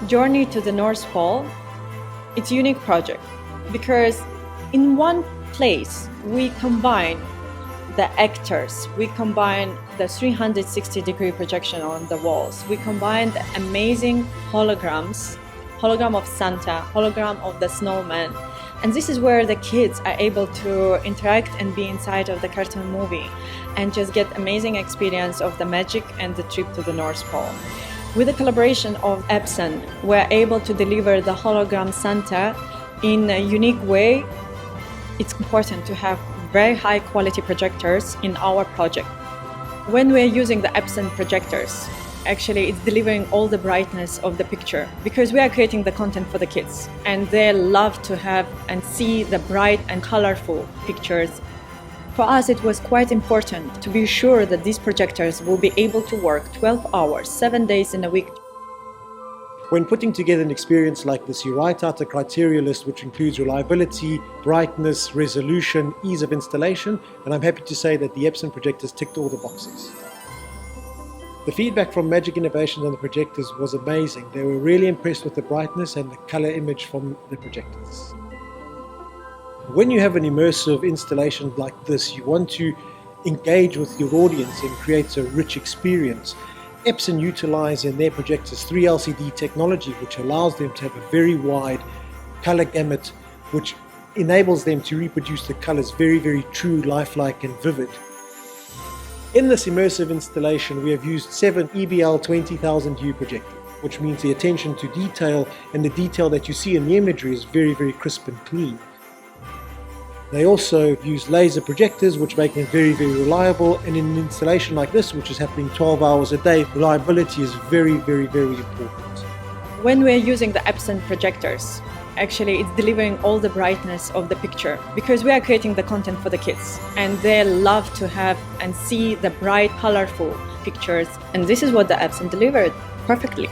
Journey to the North Pole, it's a unique project because in one place we combine the actors, we combine the 360-degree projection on the walls, we combine the amazing holograms, hologram of Santa, hologram of the snowman, and this is where the kids are able to interact and be inside of the cartoon movie and just get amazing experience of the magic and the trip to the North Pole. With the collaboration of Epson, we're able to deliver the hologram Santa in a unique way. It's important to have very high quality projectors in our project. When we're using the Epson projectors, actually it's delivering all the brightness of the picture because we are creating the content for the kids and they love to have and see the bright and colorful pictures. For us, it was quite important to be sure that these projectors will be able to work 12 hours, 7 days in a week. When putting together an experience like this, you write out a criteria list which includes reliability, brightness, resolution, ease of installation, and I'm happy to say that the Epson projectors ticked all the boxes. The feedback from Magic Innovations on the projectors was amazing. They were really impressed with the brightness and the color image from the projectors. When you have an immersive installation like this, you want to engage with your audience and create a rich experience. Epson utilize in their projectors 3LCD technology, which allows them to have a very wide color gamut, which enables them to reproduce the colors very, very true, lifelike and vivid. In this immersive installation, we have used 7 EBL 20,000U projectors, which means the attention to detail and the detail that you see in the imagery is very, very crisp and clean. They also use laser projectors, which make them very, very reliable, and in an installation like this, which is happening 12 hours a day, reliability is very, very, very important. When we're using the Epson projectors, actually it's delivering all the brightness of the picture because we are creating the content for the kids and they love to have and see the bright, colorful pictures, and this is what the Epson delivered perfectly.